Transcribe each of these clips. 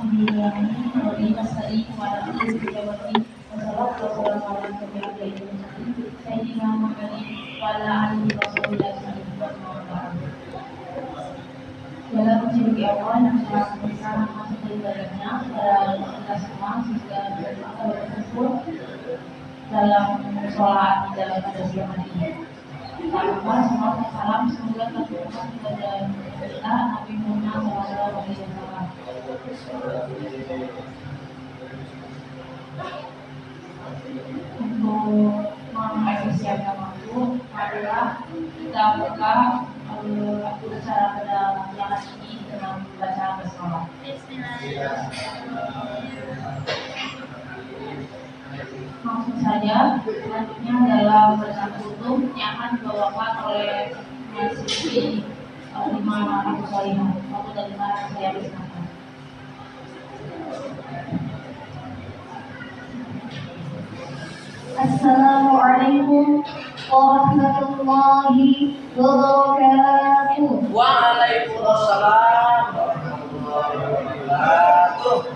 Dalam mencuri Allah yang sangat besar masuk ke ibadahnya dan kita semua juga bersyukur dalam sholat di dalam pada siang hari ini. Kita lupa semua salam semoga tercurah kepada kita Nabi Muhammad SAW. Untuk mempersiapkan waktu adalah kita buka acara pada siang hari ini dengan bacaan basmalah. Langsung saja, selanjutnya dalam bacaan tutup yang akan dibawakan oleh mahasiswi 5 anak solihah. Waktu dari mana saya persilakan. Assalamualaikum warahmatullahi wabarakatuh. Waalaikumsalam warahmatullahi wabarakatuh.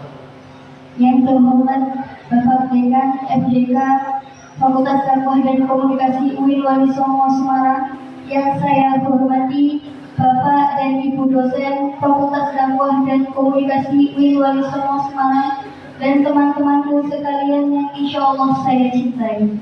Yang terhormat Bapak Dekan FJK Fakultas Dakwah dan Komunikasi UIN Wali Songo Semarang, yang saya hormati Bapak dan Ibu dosen Fakultas Dakwah dan Komunikasi UIN Wali Songo Semarang, dan teman-temanku sekalian yang insya Allah saya cintai.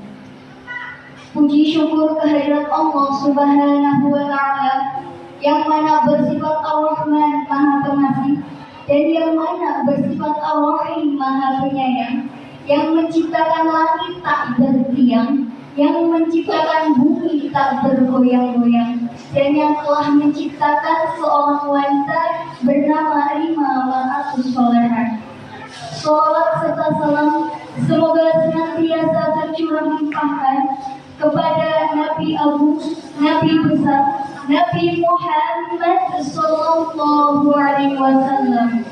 Puji syukur kehadirat Allah Subhanahu wa Ta'ala yang mana bersifat Ar-Rahman Maha Pengasih, dan yang mana bersifat Ar-Rahim Maha Penyayang, yang menciptakan langit tak bertiang, yang menciptakan bumi tak bergoyang-goyang, dan yang telah menciptakan seorang wanita bernama Rima Wa'atus Solehan. Salawat serta salam semoga senantiasa tercurah limpahkan kepada Nabi Agung, Nabi besar, Nabi Muhammad Sallallahu Alaihi Wasallam,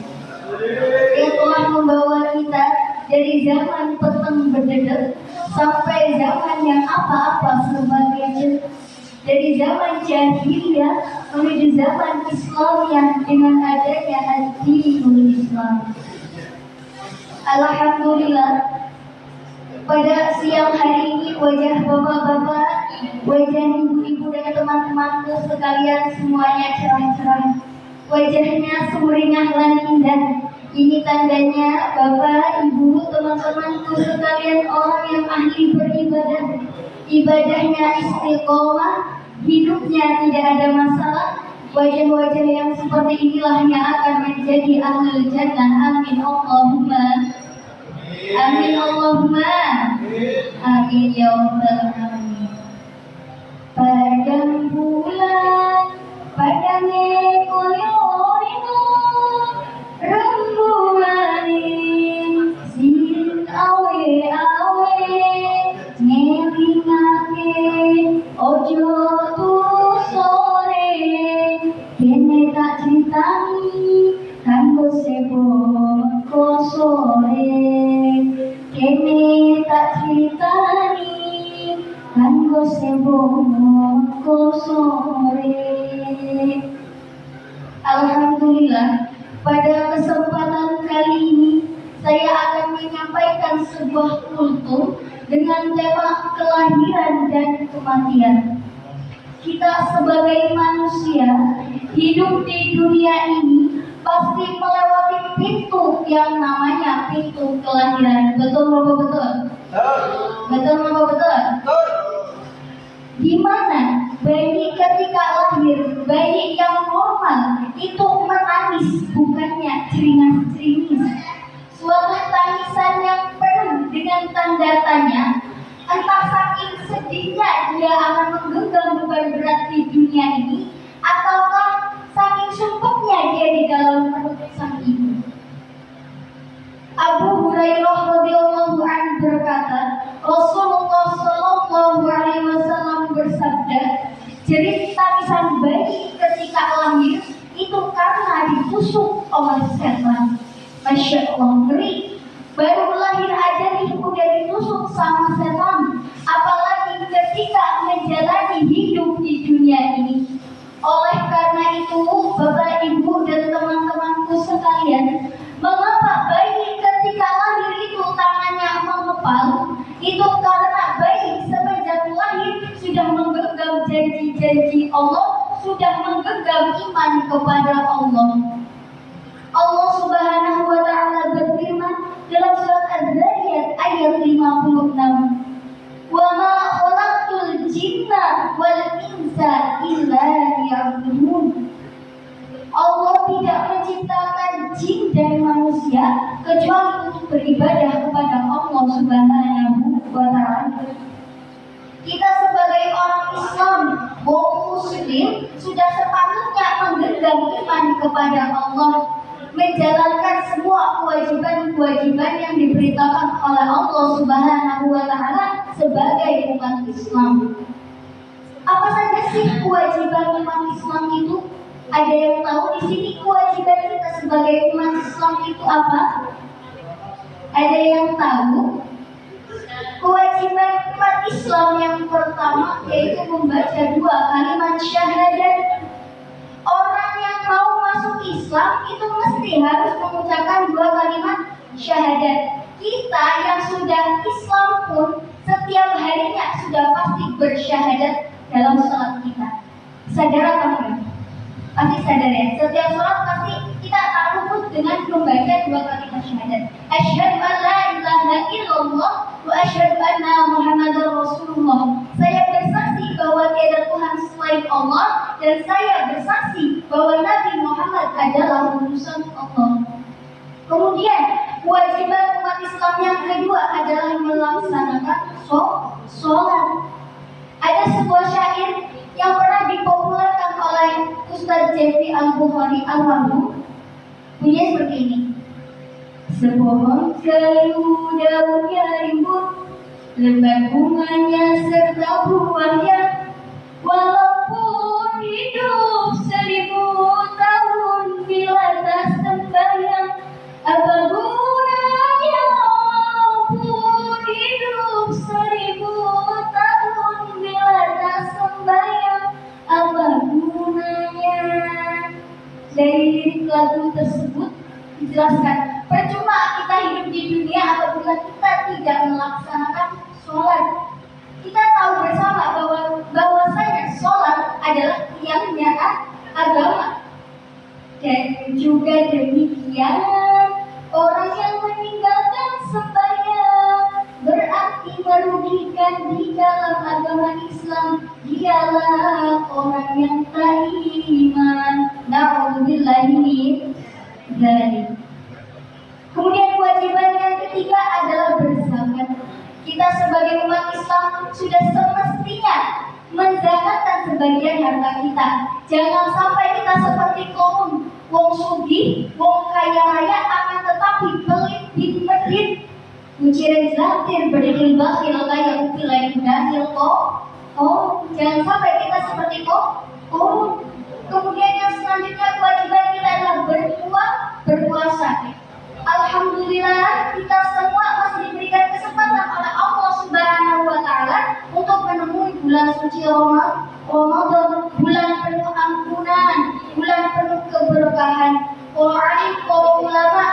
yang telah membawa kita dari zaman peteng berdedek sampai zaman yang apa-apa serba gadget, dari zaman jahiliyah menuju zaman Islam yang dengan adanya ad-dinul Islam. Alhamdulillah, pada siang hari ini wajah bapak-bapak, wajah ibu-ibu dan teman-temanku sekalian semuanya cerah-cerah. Wajahnya sumringah dan indah. Ini tandanya bapak, ibu, teman-temanku sekalian orang yang ahli beribadah. Ibadahnya istiqomah, hidupnya tidak ada masalah. Wajah-wajah yang seperti inilah yang akan menjadi ahlul jannah. Amin Allahumma. Amin Allahumma. Amin ya rabbal alamin. Padang bulan, padang koyorino, rembulan sin awe-awe, ngelingake ojo tuh sore, kene tak critani kanggo sebo sore, kene tak critani kanggo sebo sore. Alhamdulillah, pada kesempatan kali ini saya akan menyampaikan sebuah kultum dengan tema kelahiran dan kematian. Kita sebagai manusia hidup di dunia ini pasti melewati pintu yang namanya pintu kelahiran. Betul apa betul? Betul apa betul? Di mana bayi ketika lahir, bayi yang normal itu menangis, bukannya ceringas-ceringis. Suatu tangisan yang penuh dengan tanda tanya. Entah saking sedihnya dia akan menggenggam beban berat di dunia ini, ataukah saking sumpahnya dia di dalam perut sang ibu. Abu Hurairah radhiyallahu anhu berkata, Rasulullah Shallallahu Alaihi Wasallam bersabda, jerit tangisan bayi ketika lahir itu karena ditusuk oleh setan. Masya Allah, ngeri. Baru lahir aja nih udah ditusuk sama setan, apalagi ketika menjalani hidup di dunia ini. Oleh karena itu, Bapak, Ibu, dan teman-temanku sekalian, mengapa Allah sudah menggenggam iman kepada Allah. Allah Subhanahu wa taala berfirman dalam surat Az-Zariyat ayat 56. Wa ma khalaqtul jinna wal insa illa liya'budun. Allah tidak menciptakan jin dan manusia kecuali untuk beribadah kepada Allah Subhanahu wa taala. Kita sebagai orang Islam, kaum muslim sudah sepatutnya menggenggam iman kepada Allah, menjalankan semua kewajiban-kewajiban yang diberitakan oleh Allah Subhanahu wa taala sebagai umat Islam. Apa saja sih kewajiban umat Islam itu? Ada yang tahu di sini kewajiban kita sebagai umat Islam itu apa? Ada yang tahu? Kewajiban umat Islam yang pertama yaitu membaca 2 kalimat syahadat. Orang yang mau masuk Islam itu mesti harus mengucapkan 2 kalimat syahadat. Kita yang sudah Islam pun setiap harinya sudah pasti bersyahadat dalam sholat kita. Sadar apa enggak? Pasti sadar ya. Setiap sholat pasti kita ta'aruf dengan membaca 2 kalimat syahadat. Asyhadu an la ilaha illallah wa asyhadu anna Muhammadar Rasulullah. Saya bersaksi bahwa tiada Tuhan selain Allah dan saya bersaksi bahwa Nabi Muhammad adalah utusan Allah. Kemudian kewajiban umat Islam yang kedua adalah melaksanakan sholat. Ada sebuah syair yang pernah dipopulerkan oleh Ustaz Jeffrey Al-Bukhari Al-Marhum, bunyinya seperti ini. Sepohon kayu daunnya rimbun, lebat bunganya serta buahnya, walaupun hidup 1000 tahun bila tak sembahyang, apa gunanya walaupun hidup 1000 tahun bila tak sembahyang, apa gunanya? Dari lirik lagu tersebut dijelaskan, percuma kita hidup di dunia apabila kita tidak melaksanakan sholat. Kita tahu bersama bahwasanya sholat adalah tiangnya agama. Dan juga demikian, orang yang meninggalkan sembahyang berarti merugikan di dalam agama Islam. Dialah orang yang tak iman. Na'udzubillahi min dzalik. Kemudian kewajiban yang ketiga adalah berzakat. Kita sebagai umat Islam sudah semestinya menzakatkan sebagian harta kita. Jangan sampai kita seperti kaum wong sugih, wong kaya raya, akan tetapi pelit bin medit, menciri zatir berdekil bakhil kaya upil lain dahil jangan sampai kita seperti kaum. Kemudian yang selanjutnya kewajiban kita adalah berpuasa. Alhamdulillah kita semua masih diberikan kesempatan oleh Allah Subhanahu wa taala untuk menemui bulan suci Ramadan, bulan penuh ampunan, bulan penuh keberkahan. Para ulama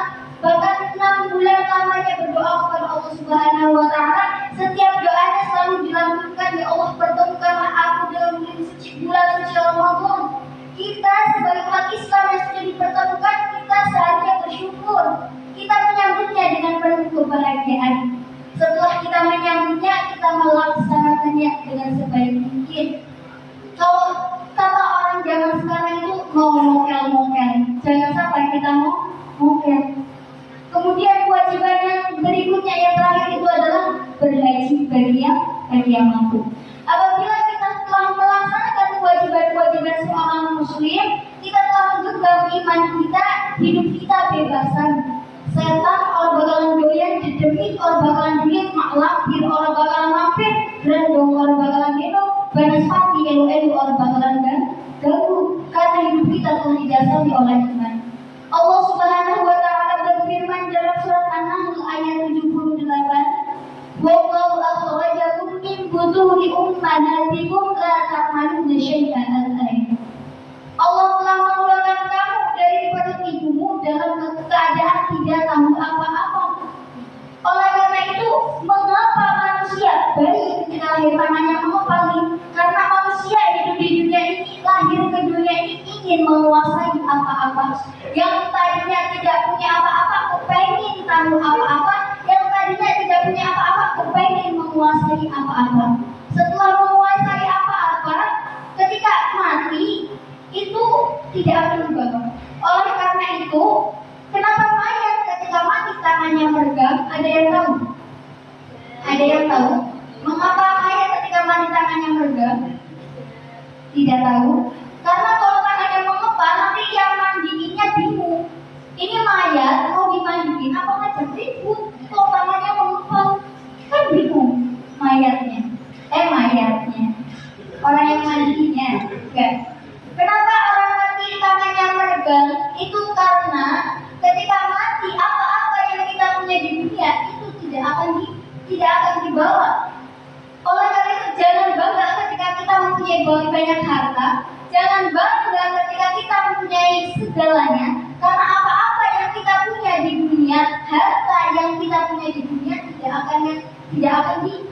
bahkan 6 bulan lamanya berdoa kepada Allah Subhanahu wa taala. Setiap doanya selalu dilantunkan, ya Allah pertemukanlah aku dengan bulan suci Ramadan. Kita sebagai umat Islam yang sudah dipertemukan, kita seharusnya bersyukur. Kita menyambutnya dengan penuh kebahagiaan. Setelah kita menyambutnya, kita melaksanakannya dengan sebaik mungkin. Kalau kata orang zaman sekarang itu mau mokel-mokel, jangan sampai kita mau mokel. Kemudian kewajiban yang berikutnya yang terakhir itu adalah berhaji bagi yang mampu. Apabila kita telah melaksanakan kewajiban-kewajiban seorang muslim, kita telah menggenggam iman kita, hidup kita bebasan. Setan orang bakalan doyan, dedemit orang bakalan duit, mak lampir orang bakalan mampir, rendong orang bakalan gendong, banaspati elu-elu orang bakalan ganggu, karena hidup kita telah didasari oleh iman. Allah Subhanahu wa taala berfirman dalam surat An-Nahl ayat 78, wallahu akhrajakum min butuni ummahatikum la ta'maluna syai'an al-ayat. Allah telah mengeluarkan kamu dari perut ibumu dalam keadaan tidak tahu apa-apa. Oleh karena itu, mengapa manusia bayi ketika lahir tangannya mengepali? Karena manusia hidup di dunia ini menguasai apa-apa. Yang tadinya tidak punya apa-apa, kepengen tahu apa-apa. Yang tadinya tidak punya apa-apa, kepengen menguasai apa-apa. Setelah menguasai apa-apa, ketika mati itu tidak akan dibawa. Oleh karena itu, kenapa mayat ketika mati tangannya meregang? Ada yang tahu? Ada yang tahu? Mengapa mayat ketika mati tangannya meregang? Tidak tahu. Karena kalau tangannya mengepal, nanti yang mandiinnya bingung. Ini mayat mau dimandiin apa ngajak ribut? Kalau tangannya mengepal, kan bingung mayatnya. Mayatnya. Orang yang mandiinnya. Enggak. Kenapa orang mati tangannya meregang? Itu karena ketika mati apa-apa yang kita punya di dunia itu tidak akan dibawa. Oleh karena itu jangan bangga ketika kita mempunyai banyak harta, jangan bangga ketika kita mempunyai segalanya, karena apa-apa yang kita punya di dunia, harta yang kita punya di dunia tidak akan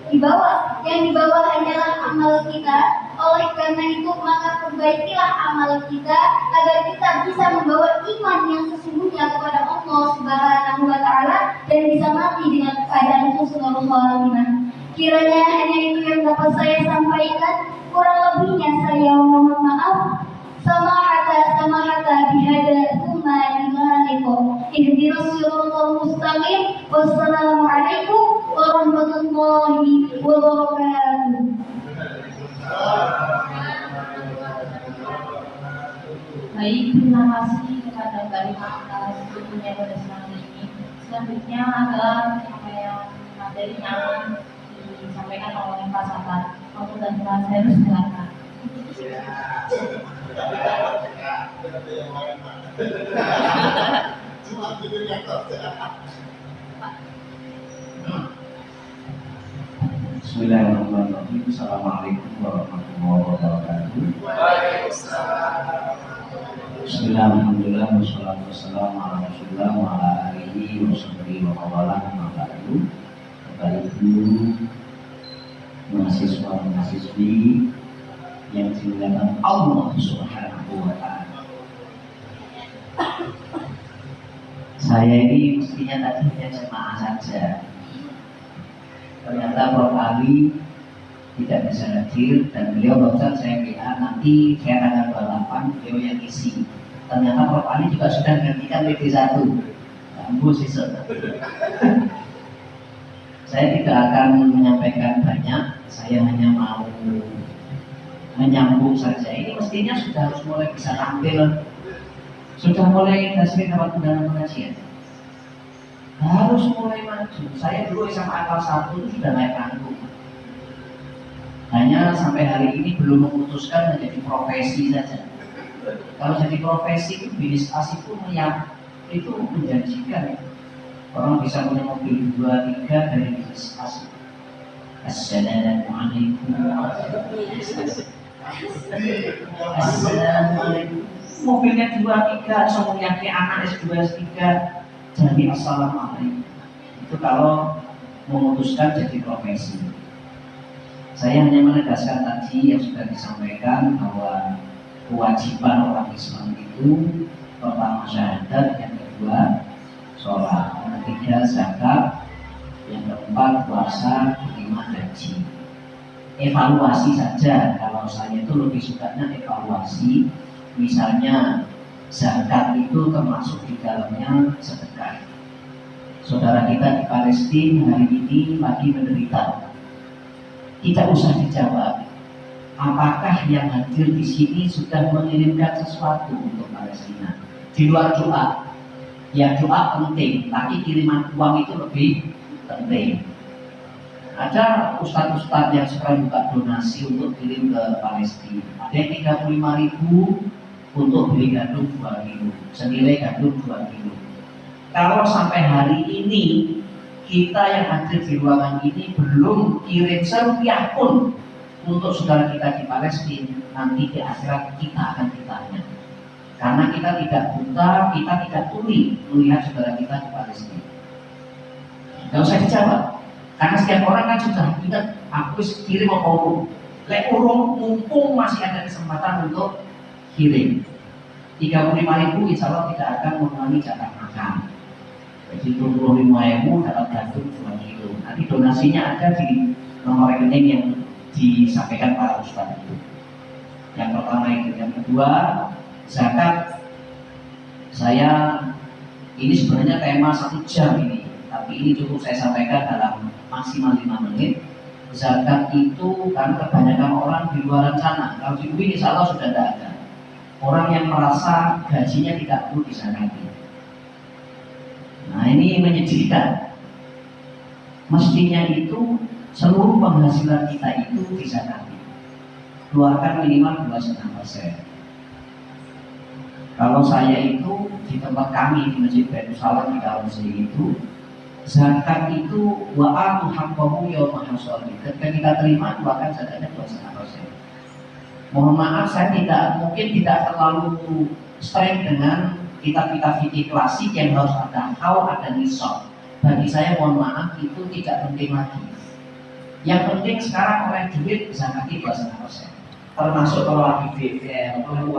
dibawa. Yang dibawa hanyalah amal kita. Oleh karena itu maka perbaikilah amal kita agar kita bisa membawa iman yang sesungguhnya kepada Allah Subhanahu wa Ta'ala dan bisa mati dengan keadaan husnul khatimah. Kiranya hanya itu yang dapat saya sampaikan. Kurang lebihnya saya mohon maaf. Samahata bihada tsumma lillahikum. Ihdinas siratal mustaqim. Wassalamualaikum warahmatullahi wabarakatuh. Baik, terima kasih kepada Mbak Rima atas waktunya pada siang ini. Selanjutnya adalah materi yang disampaikan oleh Pak Sabar. Waktu dan telah saya silakan. Bismillahirrahmanirrahim. Assalamualaikum warahmatullahi wabarakatuh. Bismillahirrahmanirrahim. Wassalatu wassalamu ala Rasulillah wa ala alihi wa sahbihi wa mawalah wa ba'du. Bapak Ibu mahasiswa-mahasiswi yang dimuliakan Allah Subhanahu wa Ta'ala. Saya ini mestinya tadi hanya jemaah saja. Ternyata Prof. Ali tidak bisa hadir dan beliau barusan saya kira nanti saya tanggal 28 beliau yang isi. Ternyata Prof. Ali juga sudah gantikan PD1. Saya tidak akan menyampaikan banyak, saya hanya mau menyambung saja. Ini mestinya sudah harus mulai bisa tampil, sudah mulai dasar dapat undangan pengajian. Harus mulai maju. Saya dulu SMA kelas 1 itu sudah naik panggung. Hanya sampai hari ini belum memutuskan menjadi profesi saja. Kalau jadi profesi itu bisnis itu itu menjanjikan. Orang bisa punya mobil 2-3 dari bisnis asik. Assalamualaikum. Assalamualaikum. Mobilnya 2-3, semuanya anak S2 S3. Jadi assalamualaikum. Itu kalau memutuskan jadi profesi. Saya hanya menegaskan tadi yang sudah disampaikan bahwa kewajiban orang Islam itu pertama syahadat, yang kedua sholat, yang ketiga zakat, yang keempat puasa, kelima haji. Evaluasi saja, kalau saya itu lebih sukanya evaluasi. Misalnya zakat itu termasuk di dalamnya sedekah. Saudara kita di Palestina hari ini lagi menderita. Tidak usah dijawab apakah yang hadir di sini sudah mengirimkan sesuatu untuk Palestina di luar doa. Ya doa penting, tapi kiriman uang itu lebih penting. Ada ustadz-ustadz yang sekarang buka donasi untuk kirim ke Palestina. Ada yang 35.000 untuk beli gandum 2 kilo, senilai gandum 2 kilo. Kalau sampai hari ini kita yang hadir di ruangan ini belum kirim serupiah pun untuk saudara kita di Palestina, nanti di akhirat kita akan ditanya. Karena kita tidak buta, kita tidak tuli melihat saudara kita di Palestina. Gak usah dijawab, karena setiap orang kan sudah ingat aku kirim apa urung. Lek urung mumpung masih ada kesempatan untuk kirim. 35.000 insya Allah tidak akan mengurangi jatah makan. Jadi 25.000 dapat gandum 2 kilo. Nanti donasinya ada di nomor rekening yang disampaikan para ustadz itu. Yang pertama itu. Yang kedua, zakat. Saya ini sebenarnya tema 1 jam ini, tapi ini cukup saya sampaikan dalam maksimal 5 menit. Zakat itu kan kebanyakan orang di luar sana. Kalau di UIN insya Allah sudah tidak ada. Orang yang merasa gajinya tidak perlu dizakati. Nah ini menyedihkan. Mestinya itu seluruh penghasilan kita itu dizakati. Keluarkan minimal 2,5%. Kalau saya itu di tempat kami di Masjid Baitul Salam di Kawasan itu, zakat itu wa'atu haqqahu yawma hasadi. Ketika kita terima, keluarkan zakatnya 2,5%. Mohon maaf, saya mungkin tidak terlalu streng dengan kitab-kitab fikih klasik yang harus ada haul, ada nisab. Bagi saya mohon maaf itu tidak penting lagi. Yang penting sekarang oleh duit zakatnya 2,5%. Termasuk kalau lagi BBM,